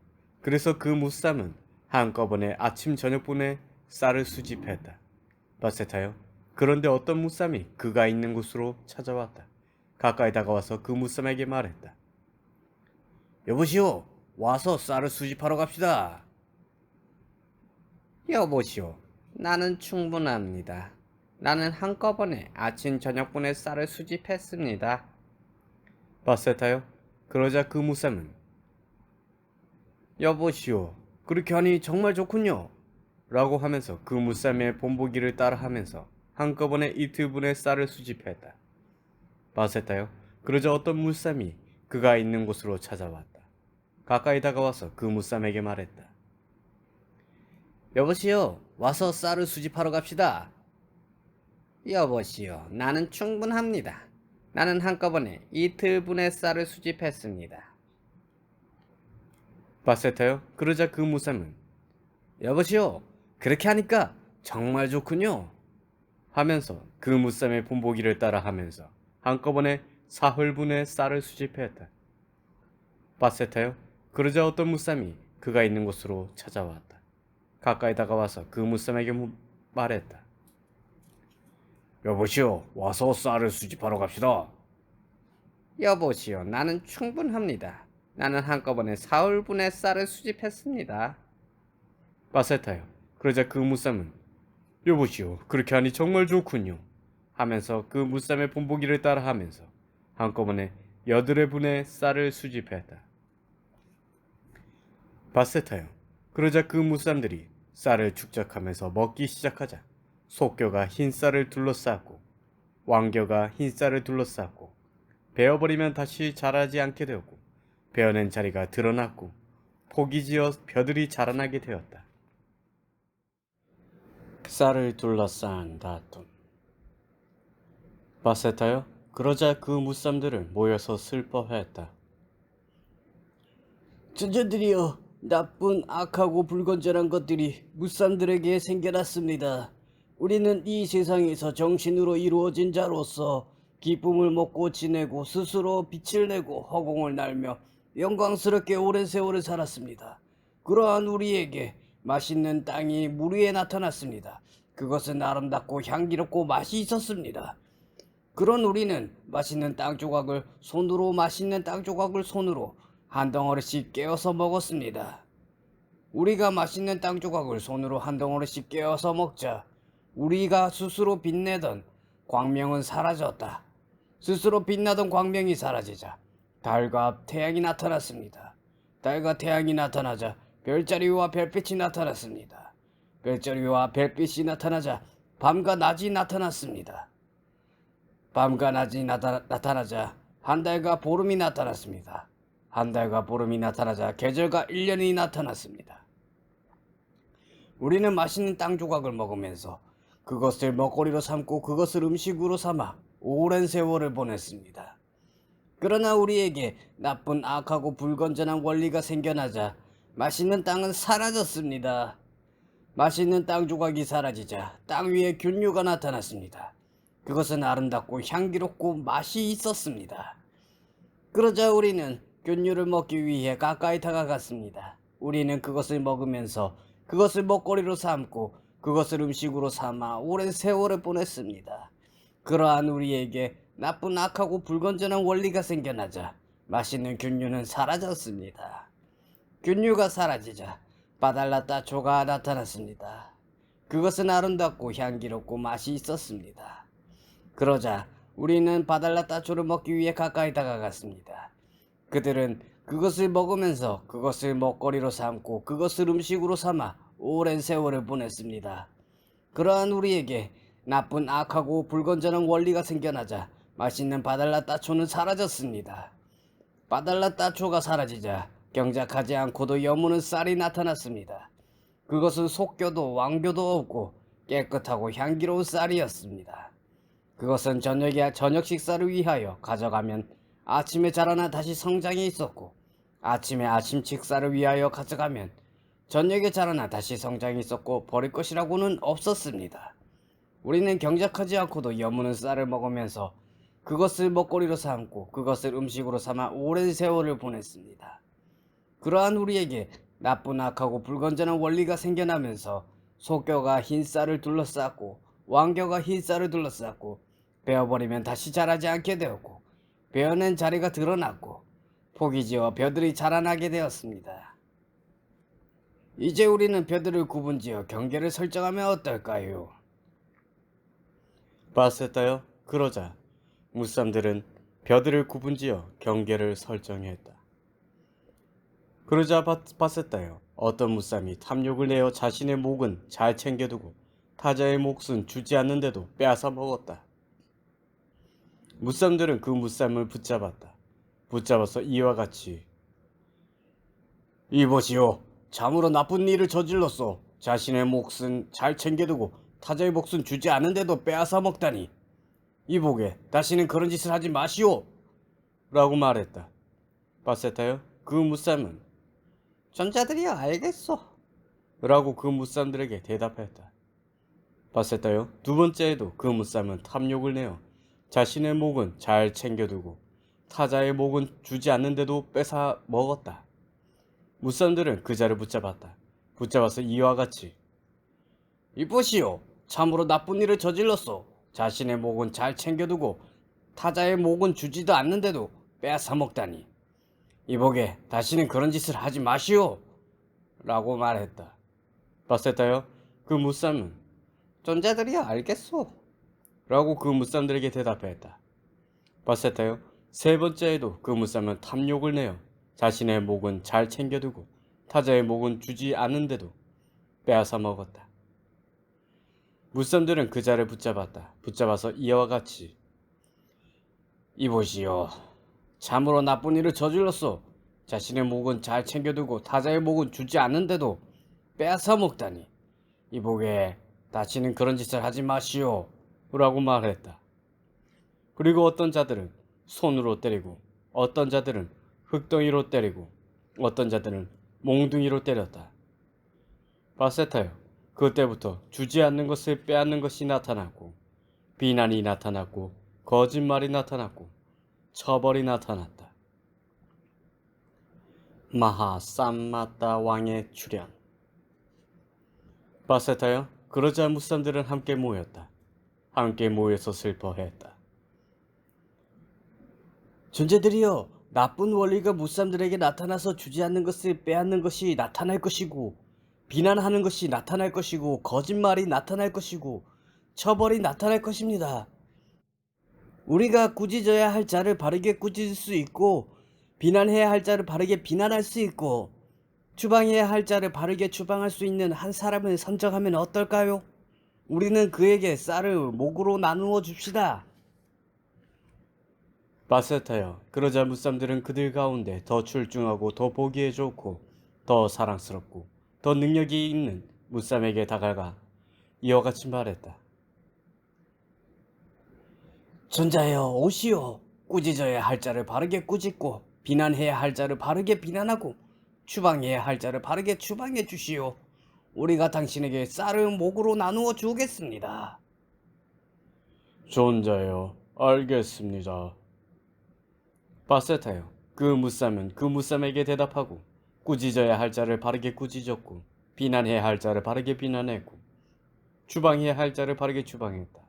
그래서 그 무쌈은 한꺼번에 아침 저녁분의 쌀을 수집했다. 바세타요, 그런데 어떤 무쌈이 그가 있는 곳으로 찾아왔다. 가까이 다가와서 그 무쌈에게 말했다. 여보시오, 와서 쌀을 수집하러 갑시다. 여보시오, 나는 충분합니다. 나는 한꺼번에 아침 저녁분의 쌀을 수집했습니다. 바세타요, 그러자 그 무쌈은 여보시오, 그렇게 하니 정말 좋군요 라고 하면서 그 무쌈의 본보기를 따라하면서 한꺼번에 이틀분의 쌀을 수집했다. 바세타요, 그러자 어떤 무쌈이 그가 있는 곳으로 찾아왔다. 가까이 다가와서 그 무쌈에게 말했다. 여보시오, 와서 쌀을 수집하러 갑시다. 여보시오, 나는 충분합니다. 나는 한꺼번에 이틀분의 쌀을 수집했습니다. 바세타요, 그러자 그 무쌈은 여보시오, 그렇게 하니까 정말 좋군요 하면서 그 무쌈의 본보기를 따라 하면서 한꺼번에 사흘분의 쌀을 수집했다. 바세타요, 그러자 어떤 무쌈이 그가 있는 곳으로 찾아왔다. 가까이 다가와서 그 무쌈에게 말했다. 여보시오, 와서 쌀을 수집하러 갑시다. 여보시오, 나는 충분합니다. 나는 한꺼번에 사흘분의 쌀을 수집했습니다. 바세타요, 그러자 그 무쌈은 여보시오, 그렇게 하니 정말 좋군요 하면서 그 무쌈의 본보기를 따라하면서 한꺼번에 8회분의 쌀을 수집했다. 바세타요, 그러자 그 무쌈들이 쌀을 축적하면서 먹기 시작하자 속교가 흰 쌀을 둘러쌌고 왕교가 흰 쌀을 둘러쌌고 베어버리면 다시 자라지 않게 되었고 베어낸 자리가 드러났고 폭이 지어 벼들이 자라나게 되었다. 쌀을 둘러싼 다툼. 바세타요, 그러자 그 무쌈들은 모여서 슬퍼했다. 전전들이여, 나쁜 악하고 불건전한 것들이 무산들에게 생겨났습니다. 우리는 이 세상에서 정신으로 이루어진 자로서 기쁨을 먹고 지내고 스스로 빛을 내고 허공을 날며 영광스럽게 오랜 세월을 살았습니다. 그러한 우리에게 맛있는 땅이 물 위에 나타났습니다. 그것은 아름답고 향기롭고 맛이 있었습니다. 그런 우리는 맛있는 땅 조각을 손으로 한 덩어리씩 깨어서 먹었습니다. 우리가 맛있는 땅 조각을 손으로 한 덩어리씩 깨어서 먹자 우리가 스스로 빛내던 광명은 사라졌다. 스스로 빛나던 광명이 사라지자 달과 태양이 나타났습니다. 달과 태양이 나타나자 별자리와 별빛이 나타났습니다. 별자리와 별빛이 나타나자 밤과 낮이 나타났습니다. 밤과 낮이 나타나자 한 달과 보름이 나타났습니다. 한 달과 보름이 나타나자 계절과 1년이 나타났습니다. 우리는 맛있는 땅 조각을 먹으면서 그것을 먹거리로 삼고 그것을 음식으로 삼아 오랜 세월을 보냈습니다. 그러나 우리에게 나쁜 악하고 불건전한 원리가 생겨나자 맛있는 땅은 사라졌습니다. 맛있는 땅 조각이 사라지자 땅 위에 균류가 나타났습니다. 그것은 아름답고 향기롭고 맛이 있었습니다. 그러자 우리는 균류를 먹기 위해 가까이 다가갔습니다. 우리는 그것을 먹으면서 그것을 먹거리로 삼고 그것을 음식으로 삼아 오랜 세월을 보냈습니다. 그러한 우리에게 나쁜 악하고 불건전한 원리가 생겨나자 맛있는 균류는 사라졌습니다. 균류가 사라지자 바달라따초가 나타났습니다. 그것은 아름답고 향기롭고 맛이 있었습니다. 그러자 우리는 바달라따초를 먹기 위해 가까이 다가갔습니다. 그들은 그것을 먹으면서 그것을 먹거리로 삼고 그것을 음식으로 삼아 오랜 세월을 보냈습니다. 그러한 우리에게 나쁜 악하고 불건전한 원리가 생겨나자 맛있는 바달라따초는 사라졌습니다. 바달라따초가 사라지자 경작하지 않고도 여무는 쌀이 나타났습니다. 그것은 속교도 왕교도 없고 깨끗하고 향기로운 쌀이었습니다. 그것은 저녁 식사를 위하여 가져가면 아침에 자라나 다시 성장이 있었고 아침에 아침 식사를 위하여 가져가면 저녁에 자라나 다시 성장이 있었고 버릴 것이라고는 없었습니다. 우리는 경작하지 않고도 여무는 쌀을 먹으면서 그것을 먹거리로 삼고 그것을 음식으로 삼아 오랜 세월을 보냈습니다. 그러한 우리에게 나쁜 악하고 불건전한 원리가 생겨나면서 속교가 흰 쌀을 둘러쌌고 왕교가 흰 쌀을 둘러쌌고 베어버리면 다시 자라지 않게 되었고 베어낸 자리가 드러났고 포기지어 벼들이 자라나게 되었습니다. 이제 우리는 벼들을 구분지어 경계를 설정하면 어떨까요? 바세타요. 그러자 무쌈들은 벼들을 구분지어 경계를 설정했다. 그러자 바세타요. 어떤 무쌈이 탐욕을 내어 자신의 목은 잘 챙겨두고 타자의 몫은 주지 않는데도 빼앗아 먹었다. 무쌈들은 그 무쌈을 붙잡았다. 붙잡아서 이와 같이 이보시오. 참으로 나쁜 일을 저질렀소. 자신의 몫은 잘 챙겨두고 타자의 몫은 주지 않은데도 빼앗아 먹다니. 이보게 다시는 그런 짓을 하지 마시오. 라고 말했다. 바세타요. 그 무쌈은 전자들이여 알겠소. 라고 그 무쌈들에게 대답했다. 바세타요. 두 번째에도 그 무쌈은 탐욕을 내어 자신의 목은 잘 챙겨두고 타자의 목은 주지 않는데도 뺏어 먹었다. 무쌈들은 그자를 붙잡았다. 붙잡아서 이와 같이 이보시오. 참으로 나쁜 일을 저질렀소. 자신의 목은 잘 챙겨두고 타자의 목은 주지도 않는데도 빼앗아 먹다니. 이보게 다시는 그런 짓을 하지 마시오. 라고 말했다. 바세타요. 그 무쌈은 전자들이여 알겠소. 라고 그 무쌈들에게 대답했다. 바세타요. 세 번째에도 그 무쌈은 탐욕을 내어 자신의 목은 잘 챙겨두고 타자의 목은 주지 않는데도 빼앗아 먹었다. 무쌈들은 그자를 붙잡았다. 붙잡아서 이와 같이 이보시오. 참으로 나쁜 일을 저질렀소. 자신의 목은 잘 챙겨두고 타자의 목은 주지 않는데도 빼앗아 먹다니. 이보게 다시는 그런 짓을 하지 마시오. 라고 말했다. 그리고 어떤 자들은 손으로 때리고 어떤 자들은 흙덩이로 때리고 어떤 자들은 몽둥이로 때렸다. 바세타요. 그때부터 주지 않는 것을 빼앗는 것이 나타났고, 비난이 나타났고, 거짓말이 나타났고, 처벌이 나타났다. 마하 쌈마따 왕의 출현. 바세타요. 그러자 무쌈들은 함께 모였다. 함께 모여서 슬퍼했다. 존재들이여, 나쁜 원리가 무쌈들에게 나타나서 주지 않는 것을 빼앗는 것이 나타날 것이고, 비난하는 것이 나타날 것이고, 거짓말이 나타날 것이고, 처벌이 나타날 것입니다. 우리가 꾸짖어야 할 자를 바르게 꾸짖을 수 있고, 비난해야 할 자를 바르게 비난할 수 있고, 추방해야 할 자를 바르게 추방할 수 있는 한 사람을 선정하면 어떨까요? 우리는 그에게 쌀을 목으로 나누어 줍시다. 바세타요. 그러자 무쌈들은 그들 가운데 더 출중하고 더 보기에 좋고 더 사랑스럽고 더 능력이 있는 무쌈에게 다가가 이와 같이 말했다. 존자여, 오시오. 꾸짖어야 할 자를 바르게 꾸짖고, 비난해야 할 자를 바르게 비난하고, 추방해야 할 자를 바르게 추방해 주시오. 우리가 당신에게 쌀을 목으로 나누어 주겠습니다. 존자여, 알겠습니다. 바세타요. 그 무쌈은 그 무쌈에게 대답하고, 꾸짖어야 할 자를 바르게 꾸짖었고, 비난해야 할 자를 바르게 비난했고, 추방해야 할 자를 바르게 추방했다.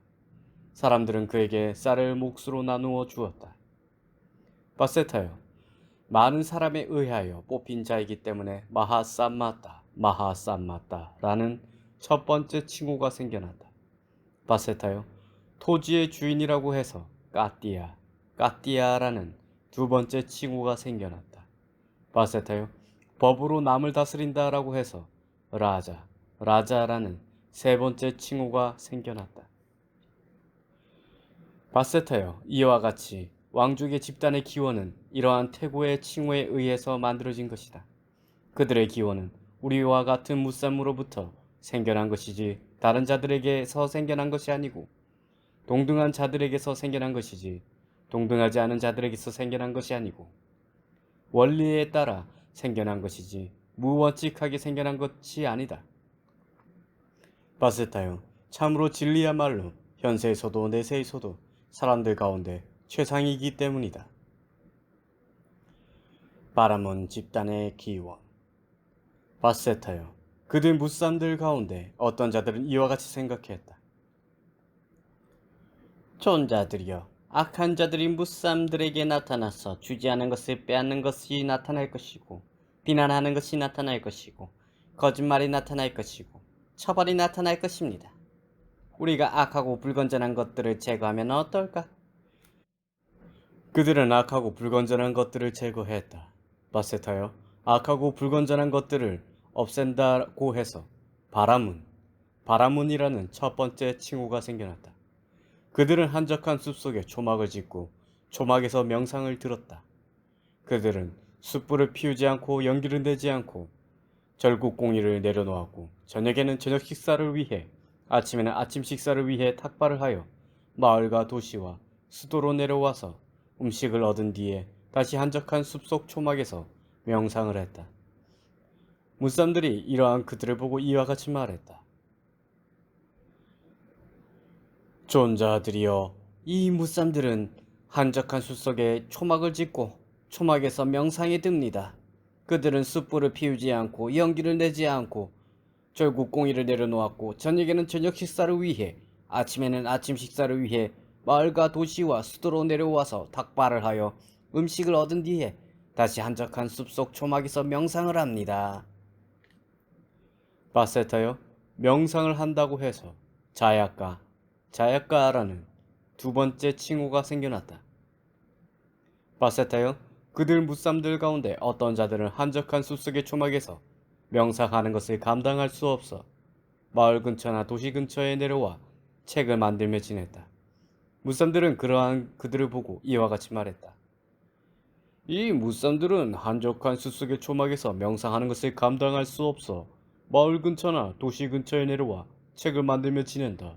사람들은 그에게 쌀을 몫으로 나누어 주었다. 바세타요. 많은 사람에 의하여 뽑힌 자이기 때문에 마하쌈마따라는 첫 번째 칭호가 생겨났다. 바세타요. 토지의 주인이라고 해서 까띠아라는 두 번째 칭호가 생겨났다. 바세타요. 법으로 남을 다스린다라고 해서 라자라는 세 번째 칭호가 생겨났다. 바세타요. 이와 같이 왕족의 집단의 기원은 이러한 태고의 칭호에 의해서 만들어진 것이다. 그들의 기원은 우리와 같은 무쌈으로부터 생겨난 것이지 다른 자들에게서 생겨난 것이 아니고, 동등한 자들에게서 생겨난 것이지 동등하지 않은 자들에게서 생겨난 것이 아니고, 원리에 따라 생겨난 것이지 무원칙하게 생겨난 것이 아니다. 바세타요. 참으로 진리야말로 현세에서도 내세에서도 사람들 가운데 최상이기 때문이다. 바라문 집단의 기원. 바세타요. 그들 무쌈들 가운데 어떤 자들은 이와 같이 생각했다. 존자들이여, 악한 자들이 무쌈들에게 나타나서 주지 않은 것을 빼앗는 것이 나타날 것이고, 비난하는 것이 나타날 것이고, 거짓말이 나타날 것이고, 처벌이 나타날 것입니다. 우리가 악하고 불건전한 것들을 제거하면 어떨까? 그들은 악하고 불건전한 것들을 제거했다. 바세타요. 악하고 불건전한 것들을 없앤다고 해서 바라문이라는 첫 번째 칭호가 생겨났다. 그들은 한적한 숲속에 초막을 짓고 초막에서 명상을 들었다. 그들은 숯불을 피우지 않고 연기를 내지 않고 절국공의를 내려놓았고, 저녁에는 저녁 식사를 위해, 아침에는 아침 식사를 위해 탁발을 하여 마을과 도시와 수도로 내려와서 음식을 얻은 뒤에 다시 한적한 숲속 초막에서 명상을 했다. 무쌈들이 이러한 그들을 보고 이와 같이 말했다. 존자들이여, 이 무쌈들은 한적한 숲속에 초막을 짓고 초막에서 명상에 듭니다. 그들은 숯불을 피우지 않고 연기를 내지 않고 절국공의를 내려놓았고, 저녁에는 저녁 식사를 위해, 아침에는 아침 식사를 위해 마을과 도시와 수도로 내려와서 탁발을 하여 음식을 얻은 뒤에 다시 한적한 숲속 초막에서 명상을 합니다. 바세타요. 명상을 한다고 해서 자야까라는 두 번째 칭호가 생겨났다. 바세타요. 그들 무쌈들 가운데 어떤 자들은 한적한 숲속의 초막에서 명상하는 것을 감당할 수 없어 마을 근처나 도시 근처에 내려와 책을 만들며 지냈다. 무쌈들은 그러한 그들을 보고 이와 같이 말했다. 이 무쌈들은 한적한 숲속의 초막에서 명상하는 것을 감당할 수 없어 마을 근처나 도시 근처에 내려와 책을 만들며 지낸다.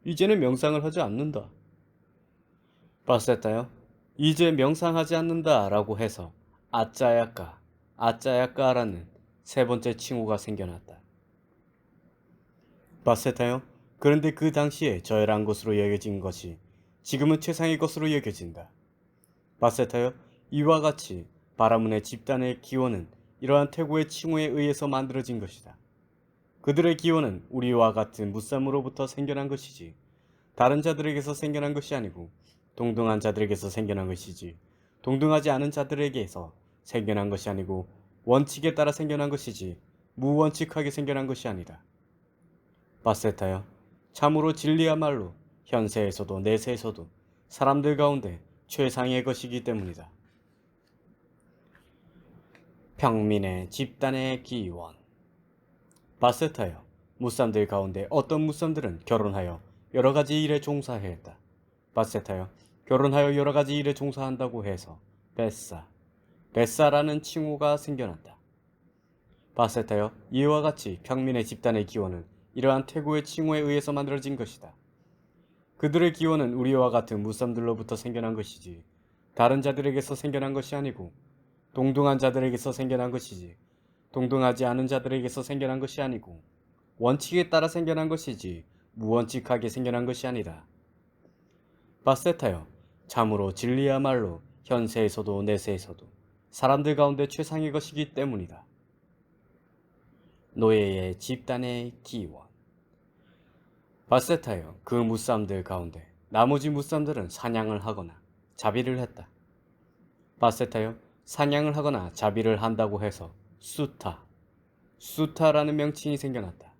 이제는 명상을 하지 않는다. 바세타요. 이제 명상하지 않는다 라고 해서 아짜야까라는 세 번째 칭호가 생겨났다. 바세타요. 그런데 그 당시에 저열한 것으로 여겨진 것이 지금은 최상의 것으로 여겨진다. 바세타요. 이와 같이 바라문의 집단의 기원은 이러한 태고의 칭호에 의해서 만들어진 것이다. 그들의 기원은 우리와 같은 무쌈으로부터 생겨난 것이지 다른 자들에게서 생겨난 것이 아니고 동등한 자들에게서 생겨난 것이지 동등하지 않은 자들에게서 생겨난 것이 아니고 원칙에 따라 생겨난 것이지 무원칙하게 생겨난 것이 아니다. 바세타여, 참으로 진리야말로 현세에서도 내세에서도 사람들 가운데 최상의 것이기 때문이다. 평민의 집단의 기원. 바세타여, 무쌈들 가운데 어떤 무쌈들은 결혼하여 여러 가지 일에 종사했다. 바세타여, 결혼하여 여러 가지 일에 종사한다고 해서 베사라는 칭호가 생겨난다. 바세타여, 이와 같이 평민의 집단의 기원은 이러한 태고의 칭호에 의해서 만들어진 것이다. 그들의 기원은 우리와 같은 무쌈들로부터 생겨난 것이지 다른 자들에게서 생겨난 것이 아니고 동등한 자들에게서 생겨난 것이지 동등하지 않은 자들에게서 생겨난 것이 아니고 원칙에 따라 생겨난 것이지 무원칙하게 생겨난 것이 아니다. 바세타여, 참으로 진리야말로 현세에서도 내세에서도 사람들 가운데 최상의 것이기 때문이다. 노예의 집단의 기원. 바세타여, 그 무쌈들 가운데 나머지 무쌈들은 사냥을 하거나 자비를 했다. 바세타여, 사냥을 하거나 자비를 한다고 해서 수타라는 명칭이 생겨났다.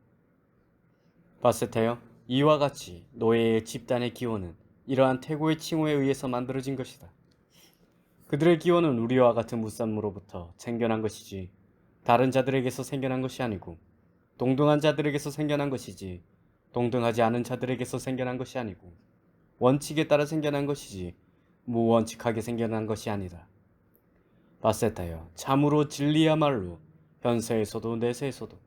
바세타여, 이와 같이 노예의 집단의 기원은 이러한 태고의 칭호에 의해서 만들어진 것이다. 그들의 기원은 우리와 같은 무쌈으로부터 생겨난 것이지 다른 자들에게서 생겨난 것이 아니고 동등한 자들에게서 생겨난 것이지 동등하지 않은 자들에게서 생겨난 것이 아니고 원칙에 따라 생겨난 것이지 무원칙하게 생겨난 것이 아니다. 바세타여, 참으로 진리야말로 현세에서도 내세에서도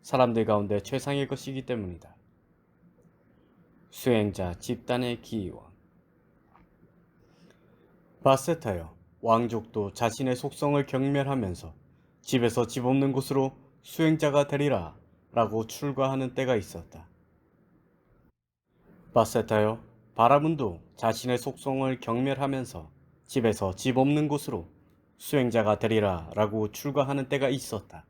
사람들 가운데 최상의 것이기 때문이다. 수행자 집단의 기원. 바세타여, 왕족도 자신의 속성을 경멸하면서 집에서 집 없는 곳으로 수행자가 되리라 라고 출가하는 때가 있었다. 바세타여, 바라문도 자신의 속성을 경멸하면서 집에서 집 없는 곳으로 수행자가 되리라 라고 출가하는 때가 있었다.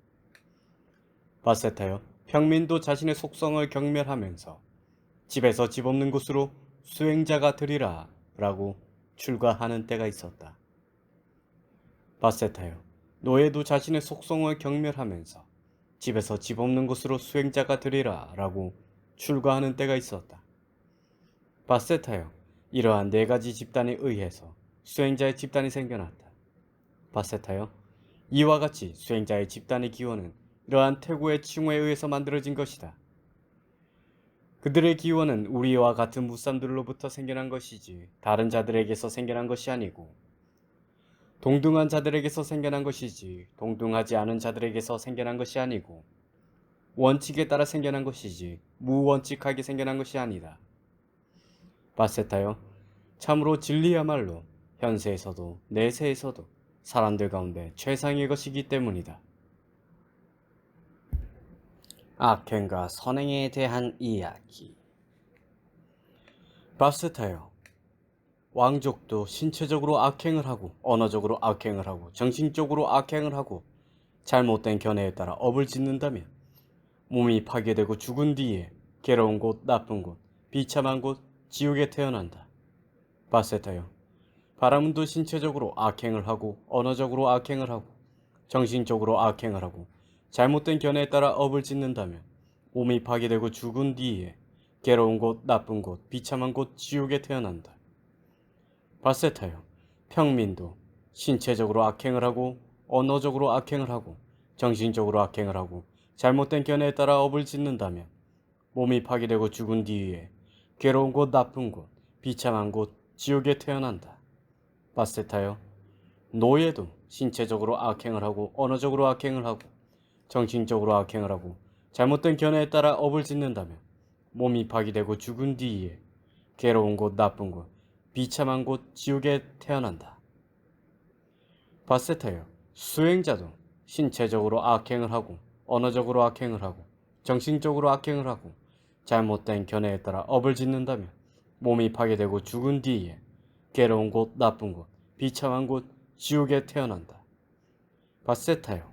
바세타여, 평민도 자신의 속성을 경멸하면서 집에서 집 없는 곳으로 수행자가 되리라 라고 출가하는 때가 있었다. 바세타여, 노예도 자신의 속성을 경멸하면서 집에서 집 없는 곳으로 수행자가 되리라 라고 출가하는 때가 있었다. 바세타여, 이러한 네 가지 집단에 의해서 수행자의 집단이 생겨났다. 바세타여, 이와 같이 수행자의 집단의 기원은 이러한 태고의 칭호에 의해서 만들어진 것이다. 그들의 기원은 우리와 같은 무쌈들로부터 생겨난 것이지 다른 자들에게서 생겨난 것이 아니고 동등한 자들에게서 생겨난 것이지 동등하지 않은 자들에게서 생겨난 것이 아니고 원칙에 따라 생겨난 것이지 무원칙하게 생겨난 것이 아니다. 바세타여, 참으로 진리야말로 현세에서도 내세에서도 사람들 가운데 최상의 것이기 때문이다. 악행과 선행에 대한 이야기. 바세타여, 왕족도 신체적으로 악행을 하고 언어적으로 악행을 하고 정신적으로 악행을 하고 잘못된 견해에 따라 업을 짓는다면 몸이 파괴되고 죽은 뒤에 괴로운 곳, 나쁜 곳, 비참한 곳, 지옥에 태어난다. 바세타여, 바라문도 신체적으로 악행을 하고 언어적으로 악행을 하고 정신적으로 악행을 하고 잘못된 견해에 따라 업을 짓는다면 몸이 파괴되고 죽은 뒤에 괴로운 곳, 나쁜 곳, 비참한 곳, 지옥에 태어난다. 바세타여, 평민도 신체적으로 악행을 하고 언어적으로 악행을 하고 정신적으로 악행을 하고 잘못된 견해에 따라 업을 짓는다면 몸이 파괴되고 죽은 뒤에 괴로운 곳, 나쁜 곳, 비참한 곳, 지옥에 태어난다. 바세타여, 노예도 신체적으로 악행을 하고 언어적으로 악행을 하고 정신적으로 악행을 하고 잘못된 견해에 따라 업을 짓는다면 몸이 파괴되고 죽은 뒤에 괴로운 곳, 나쁜 곳, 비참한 곳, 지옥에 태어난다. 바세타여, 수행자도 신체적으로 악행을 하고 언어적으로 악행을 하고 정신적으로 악행을 하고 잘못된 견해에 따라 업을 짓는다면 몸이 파괴되고 죽은 뒤에 괴로운 곳, 나쁜 곳, 비참한 곳, 지옥에 태어난다. 바세타요.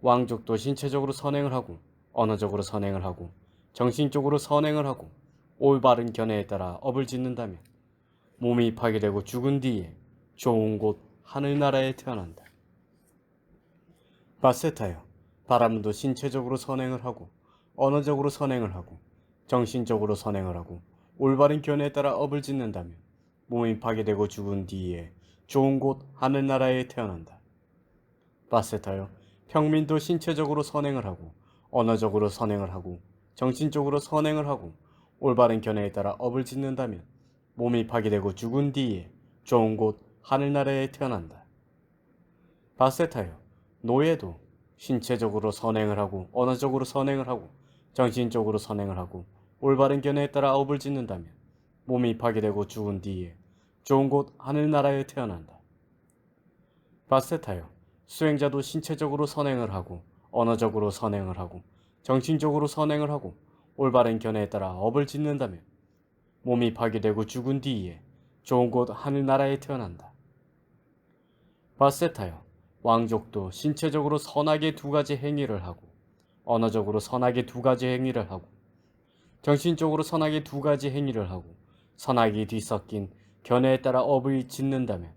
왕족도 신체적으로 선행을 하고 언어적으로 선행을 하고 정신적으로 선행을 하고 올바른 견해에 따라 업을 짓는다면 몸이 파괴되고 죽은 뒤에 좋은 곳 하늘나라에 태어난다. 바세타요. 바람도 신체적으로 선행을 하고 언어적으로 선행을 하고 정신적으로 선행을 하고 올바른 견해에 따라 업을 짓는다면 몸이 파괴되고 죽은 뒤에 좋은 곳 하늘나라에 태어난다. 바세타요. 평민도 신체적으로 선행을 하고 언어적으로 선행을 하고 정신적으로 선행을 하고 올바른 견해에 따라 업을 짓는다면 몸이 파괴되고 죽은 뒤에 좋은 곳 하늘나라에 태어난다. 바세타요. 노예도 신체적으로 선행을 하고 언어적으로 선행을 하고 정신적으로 선행을 하고 올바른 견해에 따라 업을 짓는다면 몸이 파괴되고 죽은 뒤에 좋은 곳 하늘나라에 태어난다. 바세타요. 수행자도 신체적으로 선행을 하고 언어적으로 선행을 하고 정신적으로 선행을 하고 올바른 견해에 따라 업을 짓는다면 몸이 파괴되고 죽은 뒤에 좋은 곳 하늘나라에 태어난다. 바세타요. 왕족도 신체적으로 선하게 두 가지 행위를 하고 언어적으로 선하게 두 가지 행위를 하고 정신적으로 선하게 두 가지 행위를 하고 선악이 뒤섞인 견해에 따라 업을 짓는다면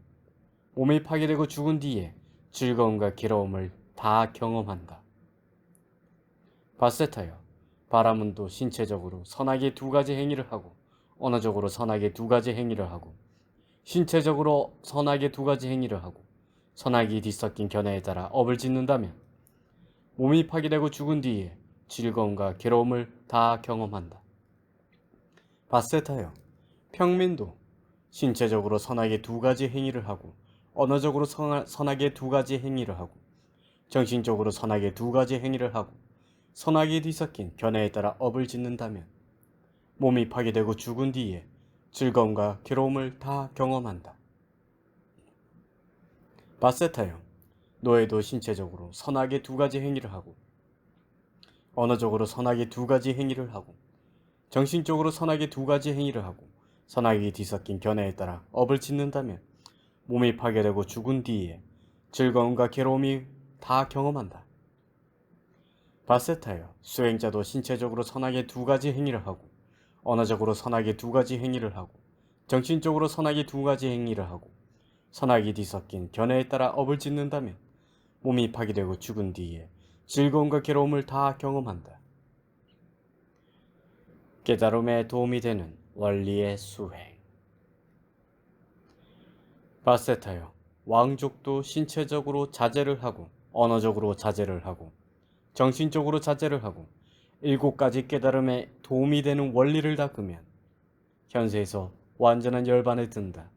몸이 파괴되고 죽은 뒤에 즐거움과 괴로움을 다 경험한다. 바세타요. 바라문도 신체적으로 선하게 두 가지 행위를 하고 언어적으로 선하게 두 가지 행위를 하고 신체적으로 선하게 두 가지 행위를 하고 선악이 뒤섞인 견해에 따라 업을 짓는다면 몸이 파괴되고 죽은 뒤에 즐거움과 괴로움을 다 경험한다. 바세타요. 평민도 신체적으로 선하게 두 가지 행위를 하고 언어적으로 선하게 두 가지 행위를 하고 정신적으로 선하게 두 가지 행위를 하고 선악이 뒤섞인 견해에 따라 업을 짓는다면 몸이 파괴되고 죽은 뒤에 즐거움과 괴로움을 다 경험한다. 바세타요. 노예도 신체적으로 선하게 두 가지 행위를 하고 언어적으로 선하게 두 가지 행위를 하고 정신적으로 선하게 두 가지 행위를 하고 선악이 뒤섞인 견해에 따라 업을 짓는다면 몸이 파괴되고 죽은 뒤에 즐거움과 괴로움이 다 경험한다. 바세타요. 수행자도 신체적으로 선하게 두 가지 행위를 하고 언어적으로 선하게 두 가지 행위를 하고 정신적으로 선하게 두 가지 행위를 하고 선악이 뒤섞인 견해에 따라 업을 짓는다면 몸이 파괴되고 죽은 뒤에 즐거움과 괴로움을 다 경험한다. 깨달음에 도움이 되는 원리의 수행. 바세타요. 왕족도 신체적으로 자제를 하고 언어적으로 자제를 하고 정신적으로 자제를 하고 7가지 깨달음에 도움이 되는 원리를 닦으면 현세에서 완전한 열반에 든다.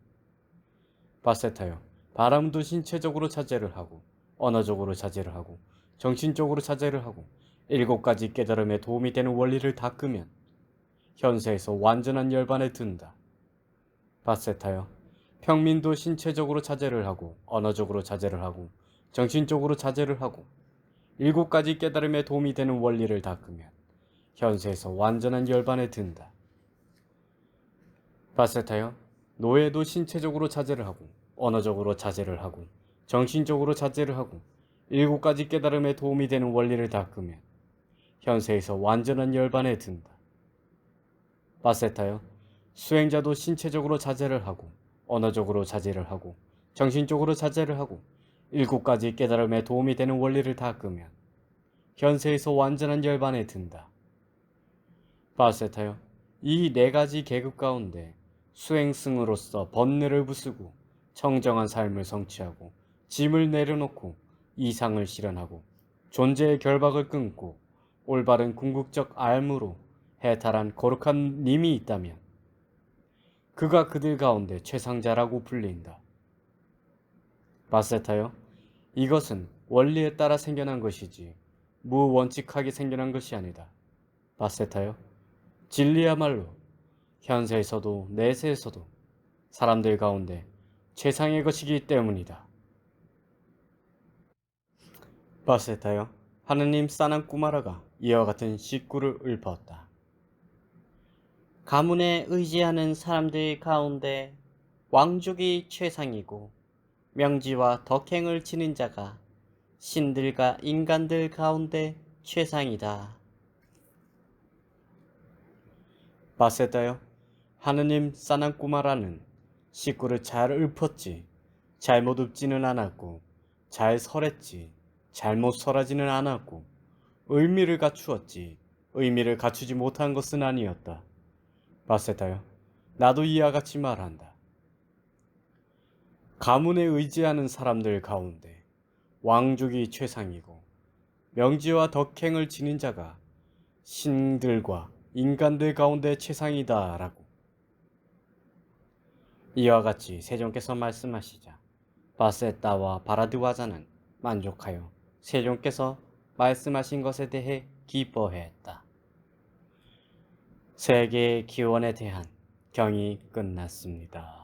바세타요. 바람도 신체적으로 자제를 하고 언어적으로 자제를 하고 정신적으로 자제를 하고 7가지 깨달음에 도움이 되는 원리를 닦으면 현세에서 완전한 열반에 든다. 바세타요. 평민도 신체적으로 자제를 하고 언어적으로 자제를 하고 정신적으로 자제를 하고 7가지 깨달음에 도움이 되는 원리를 닦으면 현세에서 완전한 열반에 든다. 바세타요. 노예도 신체적으로 자제를 하고 언어적으로 자제를 하고 정신적으로 자제를 하고 7가지 깨달음에 도움이 되는 원리를 닦으면 현세에서 완전한 열반에 든다. 바세타요. 수행자도 신체적으로 자제를 하고 언어적으로 자제를 하고 정신적으로 자제를 하고 7가지 깨달음에 도움이 되는 원리를 닦으면 현세에서 완전한 열반에 든다. 바세타요. 이 4가지 계급 가운데 수행승으로서 번뇌를 부수고 청정한 삶을 성취하고 짐을 내려놓고 이상을 실현하고 존재의 결박을 끊고 올바른 궁극적 알무로 해탈한 거룩한 님이 있다면 그가 그들 가운데 최상자라고 불린다. 바세타요. 이것은 원리에 따라 생겨난 것이지 무원칙하게 생겨난 것이 아니다. 바세타요. 진리야말로 현세에서도 내세에서도 사람들 가운데 최상의 것이기 때문이다. 바세타여, 하느님 사난꾸마라가 이와 같은 식구를 읊었다. 가문에 의지하는 사람들 가운데 왕족이 최상이고 명지와 덕행을 지닌 자가 신들과 인간들 가운데 최상이다. 바세타여, 하느님 사난꾸마라는 식구를 잘 읊었지. 잘못 읊지는 않았고 잘 설했지. 잘못 설하지는 않았고 의미를 갖추었지. 의미를 갖추지 못한 것은 아니었다. 바세타여, 나도 이와 같이 말한다. 가문에 의지하는 사람들 가운데 왕족이 최상이고 명지와 덕행을 지닌 자가 신들과 인간들 가운데 최상이다라고. 이와 같이 세종께서 말씀하시자 바세타와 바라드와자는 만족하여 세종께서 말씀하신 것에 대해 기뻐했다. 세계의 기원에 대한 경이 끝났습니다.